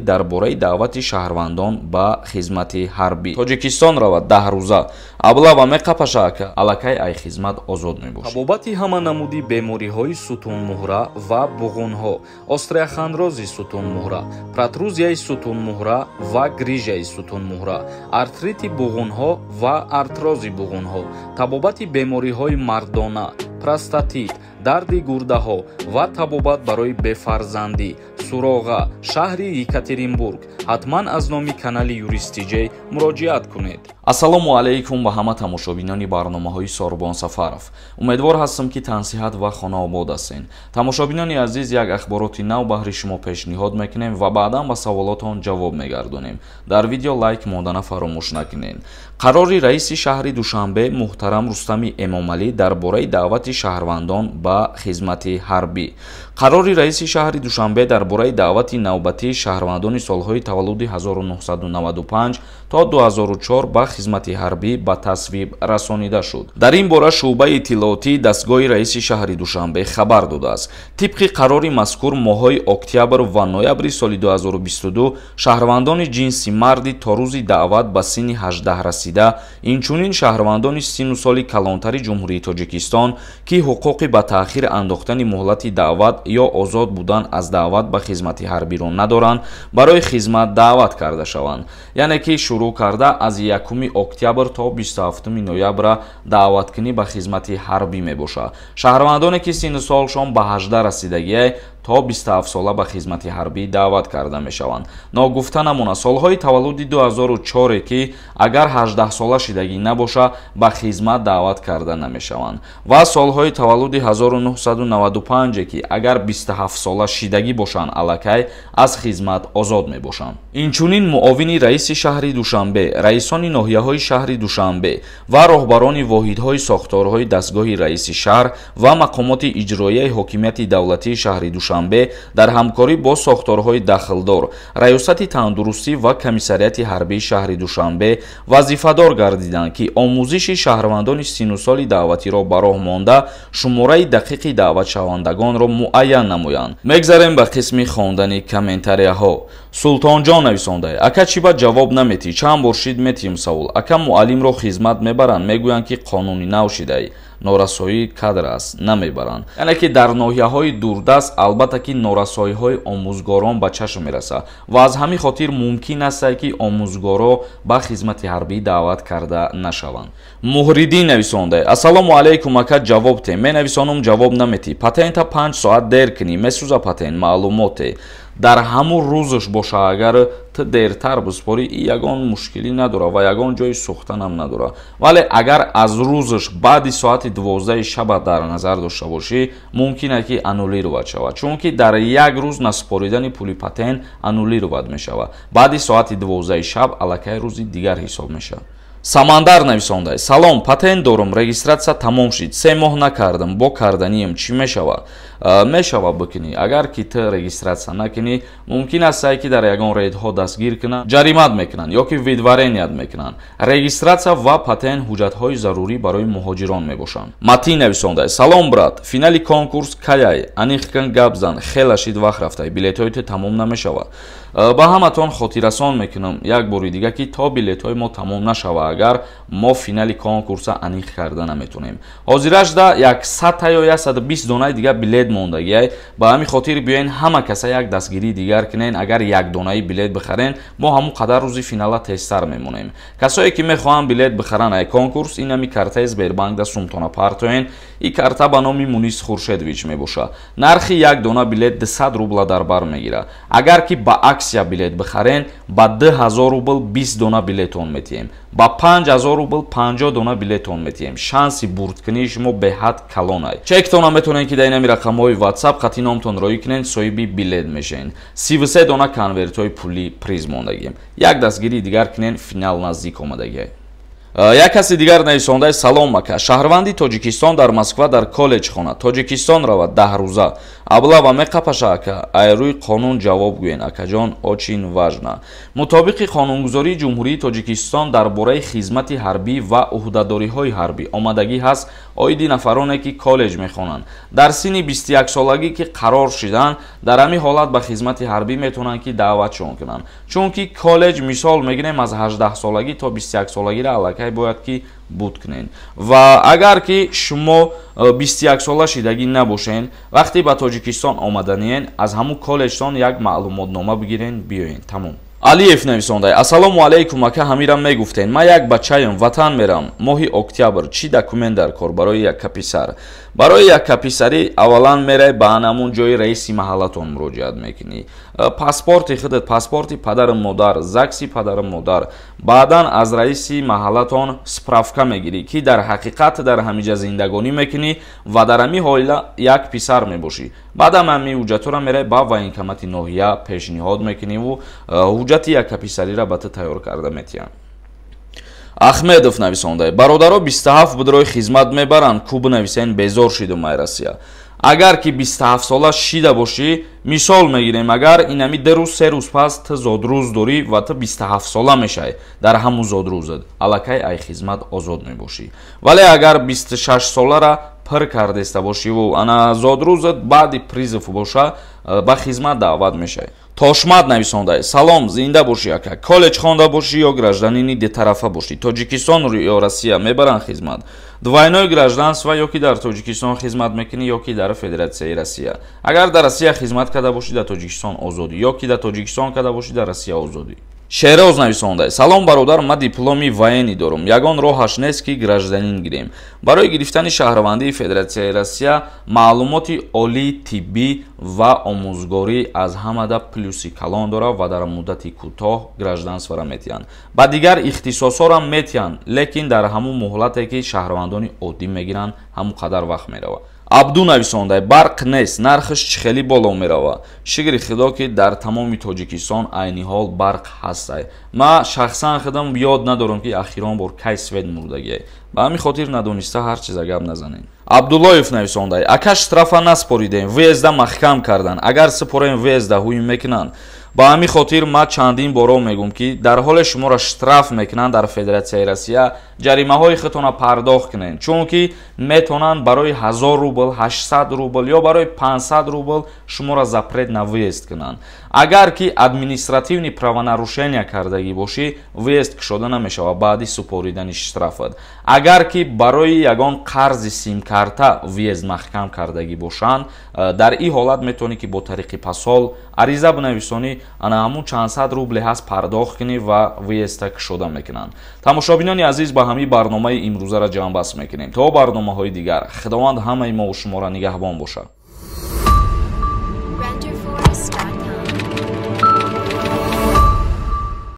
дар бораи даъвати шаҳрвандон ба хизмати ҳарбӣ. Тоҷикистон равад 10 рӯза. Аблава меқапаша ка аллакай ай хизмат озод мебошад. Табобати ҳама намуди бемориҳои сутунмуҳра ва буғунҳо, остриахандрози сутунмуҳра, протрузияи сутунмуҳра ва грижаи сутунмуҳра, артрити буғунҳо ва артрози буғунҳо, табобати бемориҳои мардона, простатит, дарди гурдаҳо ва табобат барои бефарзандӣ, суроға, шаҳри Екатеринбург. ҳатман аз номи канали Юристиҷей муроҷиат кунед. Ассалому алайкум ба ҳама тамошобинони барномаҳои Сорбон Сафаров. Умедвор ҳастам ки тансиҳат ва хонаобод ҳастен. Тамошобинони азиз, як ахбороти нав баҳри шумо пешниҳод мекунем ва баъдан ба саволотон ҷавоб мегардонем. Дар видео лайк модана фаромӯш накунед. Қарори раиси шаҳри Душанбе муҳтарам Рустами Эмомалӣ дар бораи даъвати шаҳрвандон ба хизмати ҳарбӣ. Қарори раиси шаҳри Душанбе дар бораи даъвати навбатии шаҳрвандони солҳои таваллуди 1995 то 2004 ба хизмати ҳарбӣ ба тасвиб расонида шуд. Дар ин бора шуъбаи иттилоотии дастгоҳи раиси шаҳри Душанбе хабар додааст. Тибқи қарори мазкур моҳҳои октябр ва ноябри соли 2022 шаҳрвандони ҷинси марди то рӯзи даъват ба синни 18 расида, инчунин шаҳрвандони синну соли калонтари Ҷумҳурии Тоҷикистон ки ҳуқуқи ба таъхир андохтани муҳлати даъват ё озод будан аз даъват ба хизмати ҳарбиро надоранд, барои хизмат даъват карда шаванд. Яъне ки шурӯъ карда аз 1 октябр то 27 ноябр даъваткунӣ ба хизмати ҳарбӣ мебошад. Шаҳрвандоне ки синни солшон ба 18 расидагӣ то 27 сола ба хизмати ҳарбӣ даъват карда мешаванд. Ногуфта намона солҳои таваллуди 2004 ки агар 18 сола шидагӣ набоша ба хизмат даъват карда намешаванд ва солҳои таваллуди 1995 ки агар 27 сола шидагӣ бошанд аллакай аз хизмат озод мебошанд. Инчунин муовини раиси шаҳри Душанбе, раисони ноҳияҳои шаҳри Душанбе ва роҳбарони воҳидҳои сохторҳои дастгоҳи раиси шаҳр ва мақомоти иҷроияи ҳокимияти давлатии шаҳри Душанбе дар ҳамкорӣ бо сохторҳои дахлдор, раёсати тандурустӣ ва комиссарияти ҳарбии шаҳри Душанбе вазифадор гардиданд ки омӯзиши шаҳрвандони синну соли даъватиро ба роҳ монда шумораи дақиқи даъватшавандагонро муайян намоянд. Мегзарем ба қисми хондани комментарияҳо. Султонҷон нависондаи: ака чӣ ба ҷавоб наметӣ? Чанд бор шид метиҳим савол. Ака муаллимро хизмат мебаранд, мегӯянд ки қонуни нав шидаи норасоии кадр аст, намебаранд. Яъне ки дар ноҳияҳои дурдаст албатта ки норасоиҳои омӯзгорон ба чашм мерасад ва аз ҳамин хотир мумкин аст ки омӯзгоро ба хизмати ҳарбӣ даъват карда нашаванд. Муҳриддин нависондаи: ассалому алайкум ака, ҷавоб те. Менависонам, ҷавоб наметӣ. Патента 5 соат дер кунӣ, месӯза патент маълумоте. Дар ҳамун рӯзаш боша, агар ту дертар биспорӣ, ягон мушкилӣ надора ва ягон ҷои сӯхтанам надора. Вале агар аз рӯзаш баъди соати 12 шаба дар назар дошта бошӣ, мумкин аст ки аннулировад шавад, чунки дар як рӯз насупоридани пули патент аннулировад мешавад. Баъди соати 12 шаб аллакай рӯзи дигар ҳисоб мешавад. Самандар нависондаи: салом, патент дорам, регистратсия тамом шид, 3 моҳ накардам, бо карданиям чӣ мешавад? Мешавад бикунӣ. Агар ки ту регистратсия накунӣ, мумкин аст ки дар ягон рейдҳо дастгир кунанд, ҷаримат мекунанд ё ки видвареният мекунанд. Регистратсия ва патент ҳуҷҷатҳои зарурӣ барои муҳоҷирон мебошанд. Матин нависондаи: салом брат, финали конкурс каяй? Аниқ кун гап зан, хела шид вақт рафтай, билетҳои ту тамом намешавад. Ба ҳаматон хотиррасон мекунам як бори дига ки то билетҳои мо тамом нашавад, агар мо финали конкурса аниқ карда наметонем. ҳозирашда 100 ё 120 донаи дига билет мондагиай. Ба ҳамин хотир биёен ҳама каса як дастгирии дигар кунен. Агар як донаи билет бихарен, мо ҳамун қадар рӯзи финала тезтар мемонем. Касое ки мехоҳанд билет бихаранд ай конкурс, инами картаи Сбербанк да сумтона партоен. И карта ба номи Мунис Хуршедович мебошад. Нархи як дона билет 200 рубла дар бар мегирад. Агар ки ба аксия билет бихарен, ба 2000 рубл 20 дона билетон метиҳем. Ба 5000 рубл 50 дона билетон метиҳем. Шанси бурдкунии шумо беҳад калонай. Чектона метонен ки дар инами рақамҳои WhatsApp хати номтон роӣ кунен, соҳиби билет мешавен. 33 дона конвертҳои пули приз мондагием. Як дастгирии дигар кунен, финал наздик омадагиай. як каси дигар нависондаи салом мака шаҳрванди тоҷикистон дар москва дар коллеҷ хонад тоҷикистон равад 10 рӯза аблава меқапаша ака айрӯи қонун ҷавоб гӯен акаҷон очин важна мутобиқи қонунгузории ҷумҳурии тоҷикистон дар бораи хизмати ҳарбӣ ва уҳдадориҳои ҳарбӣ омадагӣ ҳаст оиди нафароне ки коллеҷ мехонанд дар синни 21 солагӣ ки қарор шиданд дар ҳамин ҳолат ба хизмати ҳарбӣ метавонанд ки даъватшон кунанд чунки коллеҷ мисол мегирем аз 18 солагӣ то 21 солагиро аллакай бояд ки буд кунен ва агар ки шумо 21 сола шидагӣ набошен вақте ба тоҷикистон омаданиен аз ҳамун коллеҷтон як маълумотнома бигирен биёен тамом. алиев нависондай ассалому алайкум ака ҳамира мегуфтен ман як бачаям ватан мерам моҳи октябр чӣ документ дар кор барои якка писар барои якка писарӣ аввалан мерай ба анамун ҷои раиси маҳаллатон муроҷиат мекунӣ паспорти худат паспорти падару модар закси падару модар баъдан аз раиси маҳаллатон справка мегирӣ ки дар ҳақиқат дар ҳамиҷа зиндагонӣ мекунӣ ва дар ҳамин ҳоила як писар мебошӣ баъдам ҳамин ҳуҷҷатора мерай ба военкомати ноҳия пешниҳод мекуниву ҳуҷҷати якка писариро ба ту тайёр карда метиҳанд. ахмедов нависондай бародаро 27 будрои хизмат мебаранд куб нависен безор шиду май Россия агар ки 27 сола шида бошӣ мисол мегирем агар инами 2 рӯз 3 рӯз пас ту зодрӯз дорӣ ва ту 27 сола мешай дар ҳамун зодрӯзат аллакай ай хизмат озод мебошӣ вале агар 26 солара пир кардаиста бошиву ана зодрӯзат баъди призов боша ба хизмат даъват мешай. тошмат нависондай салом зинда бошӣ ака коллеҷ хонда бошӣ ё гражданини детарафа бошӣ тоҷикистон ё Россия мебаранд хизмат двойное гражданство ё ки дар тоҷикистон хизмат мекунӣ ё ки дар федератсияи Россия агар дар Россия хизмат карда бошӣ дар тоҷикистон озодӣ ё ки дар тоҷикистон карда бошӣ дар Россия озодӣ. шероз нависондай салом бародар ман дипломи военӣ дорам ягон роҳаш нест ки гражданин гирем барои гирифтани шаҳрвандии федератсияи Россия маълумоти олии тиббӣ ва омӯзгорӣ аз ҳамада плюси калон дора ва дар муддати кӯтоҳ гражданствора метиҳанд ба дигар ихтисосорам метиҳанд лекин дар ҳамун муҳлате ки шаҳрвандони оддӣ мегиранд ҳамун қадар вақт меравад. абду нависондай барқ нест нархаш чӣ хеле боло мерава шукри худо ки дар тамоми тоҷикистон айни ҳол барқ ҳастай ман шахсан худам ёд надорам ки ахирон бор кай свет мурдагиай ба ҳамин хотир надониста ҳар чиза гап назанем. абдуллоев нависондай ака штрафа наспоридем въезда маҳкам кардан агар супорем въезда ҳуй мекунанд ба ҳамин хотир ман чандин боро мегӯм ки дар ҳоле шуморо штраф мекунанд дар федератсияи Россия ҷаримаҳои худтона пардохт кунед чунки метавонанд барои 1000 рубл 800 рубл ё барои 500 рубл шуморо запрет на въезд кунанд агар ки административни правонарушения кардагӣ бошӣ въезд кушода намешавад баъди супоридани штрафат агар ки барои ягон қарзи симкарта въезд маҳкам кардагӣ бошанд дар ин ҳолат метавонӣ ки бо тариқи посол ариза бинависонӣ ана ҳамун чанд сад рубле ҳаст пардохт кунӣ ва въезда кушода мекунанд. тамошобинони азиз ба ҳамин барномаи имрӯзаро ҷамъбаст мекунем то барномаҳои дигар худованд ҳамаи мо шуморо нигаҳбон бошад.